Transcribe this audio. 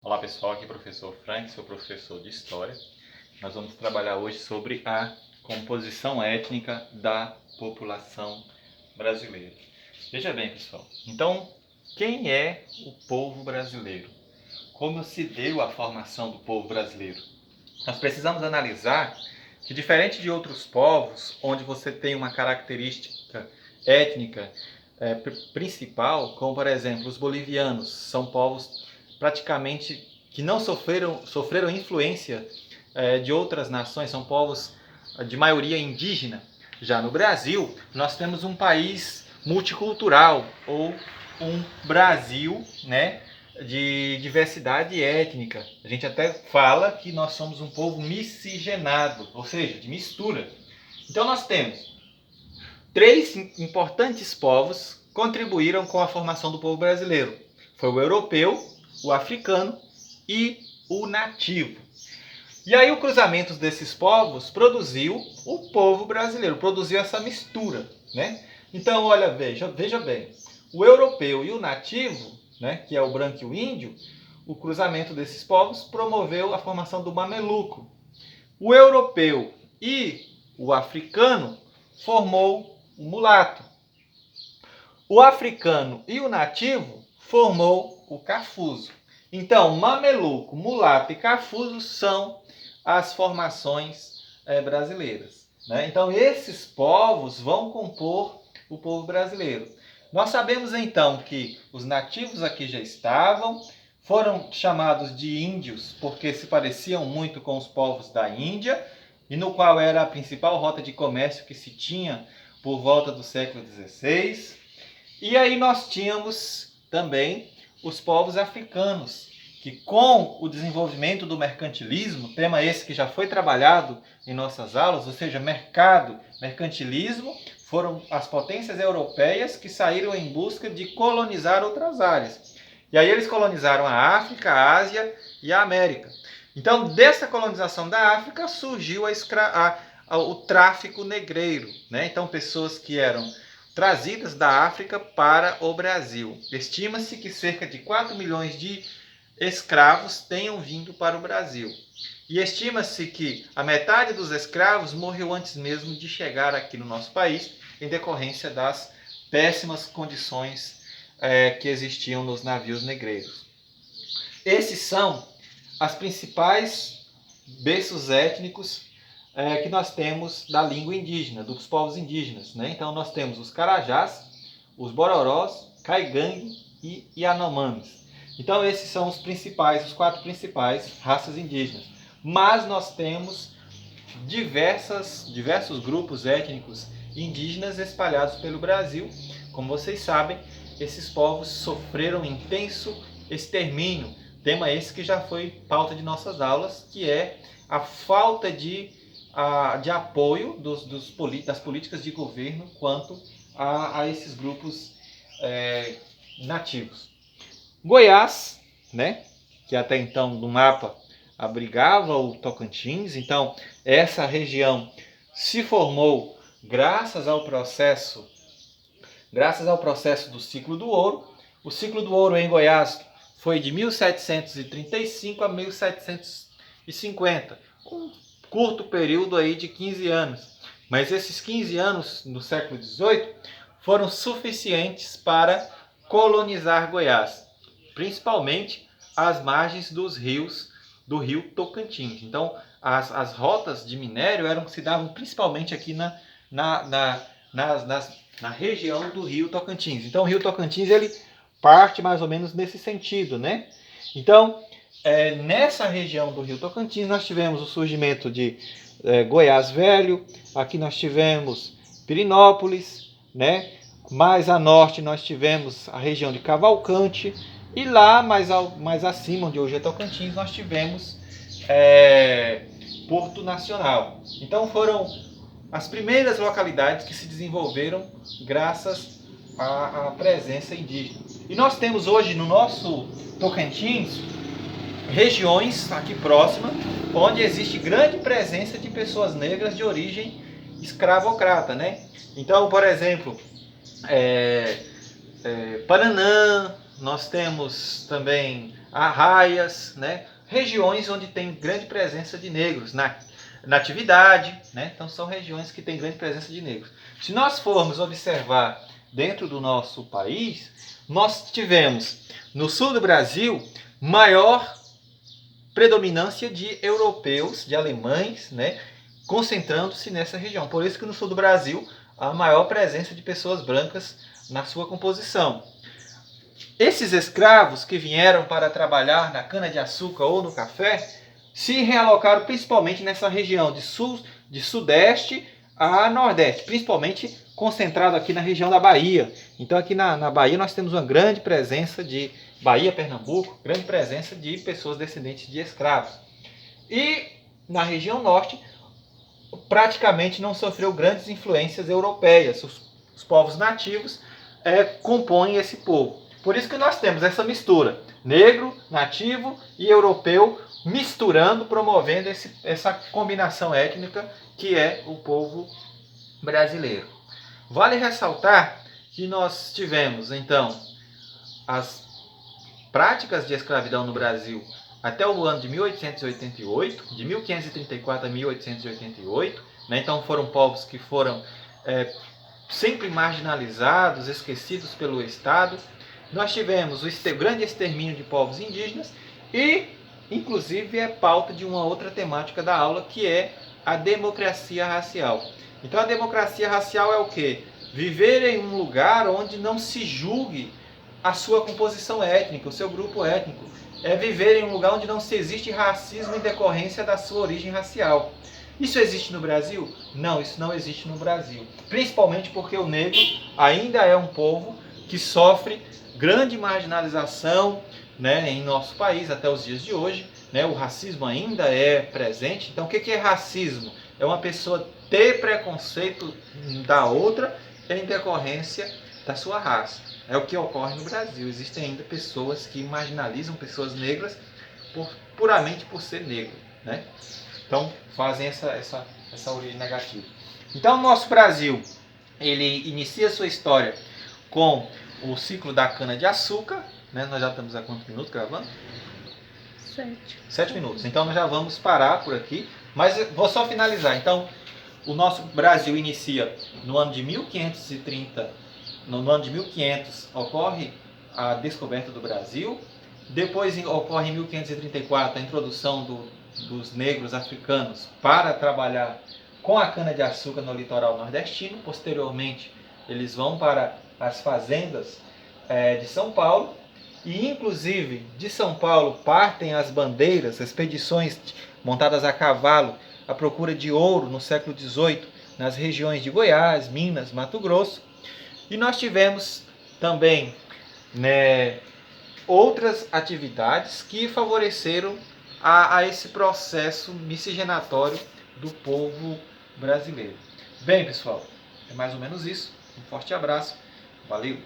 Olá pessoal, aqui é o professor Frank, sou professor de História. Nós vamos trabalhar hoje sobre a composição étnica da população brasileira. Veja bem pessoal, então quem é o povo brasileiro? Como se deu a formação do povo brasileiro? Nós precisamos analisar que, diferente de outros povos, onde você tem uma característica étnica principal, como por exemplo os bolivianos, são povos praticamente que não sofreram influência de outras nações, são povos de maioria indígena. Já no Brasil, nós temos um país multicultural, ou um Brasil, né, de diversidade étnica. A gente até fala que nós somos um povo miscigenado, ou seja, de mistura. Então nós temos três importantes povos que contribuíram com a formação do povo brasileiro. Foi o europeu, o africano e o nativo. E aí o cruzamento desses povos produziu o povo brasileiro, produziu essa mistura, né? Então, olha, veja bem, o europeu e o nativo, né, que é o branco e o índio, o cruzamento desses povos promoveu a formação do mameluco. O europeu e o africano formou o mulato. O africano e o nativo formou o cafuzo. Então, mameluco, mulato e cafuzo são as formações brasileiras, né? Então, esses povos vão compor o povo brasileiro. Nós sabemos então que os nativos aqui já estavam, foram chamados de índios porque se pareciam muito com os povos da Índia, e no qual era a principal rota de comércio que se tinha por volta do século XVI. E aí nós tínhamos também os povos africanos, que com o desenvolvimento do mercantilismo, tema esse que já foi trabalhado em nossas aulas, ou seja, mercantilismo, foram as potências europeias que saíram em busca de colonizar outras áreas. E aí eles colonizaram a África, a Ásia e a América. Então, dessa colonização da África surgiu o tráfico negreiro, né? Então, pessoas que eram trazidas da África para o Brasil. Estima-se que cerca de 4 milhões de escravos tenham vindo para o Brasil. E estima-se que a metade dos escravos morreu antes mesmo de chegar aqui no nosso país, em decorrência das péssimas condições que existiam nos navios negreiros. Esses são as principais berços étnicos que nós temos da língua indígena, dos povos indígenas, né? Então nós temos os Carajás, os Bororós, Caigangue e Yanomamis. Então esses são os 4 principais raças indígenas. Mas nós temos diversos grupos étnicos indígenas espalhados pelo Brasil. Como vocês sabem, esses povos sofreram intenso extermínio. Tema esse que já foi pauta de nossas aulas, que é a falta de apoio das políticas de governo quanto a esses grupos nativos. Goiás, né, que até então no mapa abrigava o Tocantins, então essa região se formou graças ao processo do ciclo do ouro. O ciclo do ouro em Goiás foi de 1735 a 1750, um curto período aí de 15 anos. Mas esses 15 anos no século XVIII foram suficientes para colonizar Goiás, principalmente as margens dos rios do rio Tocantins. Então, as rotas de minério se davam principalmente aqui na região do rio Tocantins. Então, o rio Tocantins ele parte mais ou menos nesse sentido, né? Então, nessa região do rio Tocantins, nós tivemos o surgimento de Goiás Velho, aqui nós tivemos Pirinópolis, né? Mais a norte nós tivemos a região de Cavalcante, e lá mais acima, onde hoje é Tocantins, nós tivemos Porto Nacional. Então foram as primeiras localidades que se desenvolveram graças à presença indígena. E nós temos hoje no nosso Tocantins regiões aqui próximas onde existe grande presença de pessoas negras de origem escravocrata, né? Então, por exemplo, Paranã, nós temos também arraias, né? Regiões onde tem grande presença de negros na atividade, né? Então são regiões que têm grande presença de negros. Se nós formos observar dentro do nosso país, nós tivemos no sul do Brasil maior predominância de europeus, de alemães, né? Concentrando-se nessa região. Por isso que no sul do Brasil há maior presença de pessoas brancas na sua composição. Esses escravos que vieram para trabalhar na cana-de-açúcar ou no café se realocaram principalmente nessa região de sudeste a nordeste, principalmente concentrado aqui na região da Bahia. Então aqui na Bahia nós temos uma grande presença de Bahia, Pernambuco, grande presença de pessoas descendentes de escravos. E na região norte praticamente não sofreu grandes influências europeias. Os povos nativos compõem esse povo. Por isso que nós temos essa mistura, negro, nativo e europeu, misturando, promovendo essa combinação étnica que é o povo brasileiro. Vale ressaltar que nós tivemos, então, as práticas de escravidão no Brasil até o ano de 1888, de 1534 a 1888, né? Então foram povos que foram sempre marginalizados, esquecidos pelo Estado. Nós tivemos o grande extermínio de povos indígenas e, inclusive, é pauta de uma outra temática da aula, que é a democracia racial. Então a democracia racial é o quê? Viver em um lugar onde não se julgue a sua composição étnica, o seu grupo étnico. É viver em um lugar onde não se existe racismo em decorrência da sua origem racial. Isso existe no Brasil? Não, isso não existe no Brasil. Principalmente porque o negro ainda é um povo que sofre grande marginalização, né, em nosso país até os dias de hoje. Né, o racismo ainda é presente. Então o que é racismo? É uma pessoa ter preconceito da outra em decorrência da sua raça. É o que ocorre no Brasil. Existem ainda pessoas que marginalizam pessoas negras puramente por ser negro, né? Então fazem essa origem negativa. Então o nosso Brasil, ele inicia sua história com o ciclo da cana-de-açúcar, né? Nós já estamos há quantos minutos gravando? 7 minutos. Então nós já vamos parar por aqui, mas vou só finalizar. Então o nosso Brasil inicia no ano de 1530. No ano de 1500 ocorre a descoberta do Brasil. Depois ocorre em 1534 a introdução dos negros africanos para trabalhar com a cana-de-açúcar no litoral nordestino. Posteriormente, eles vão para as fazendas de São Paulo. E, inclusive, de São Paulo partem as bandeiras, expedições montadas a cavalo à procura de ouro no século XVIII, nas regiões de Goiás, Minas, Mato Grosso. E nós tivemos também, né, outras atividades que favoreceram a esse processo miscigenatório do povo brasileiro. Bem, pessoal, é mais ou menos isso. Um forte abraço. Valeu!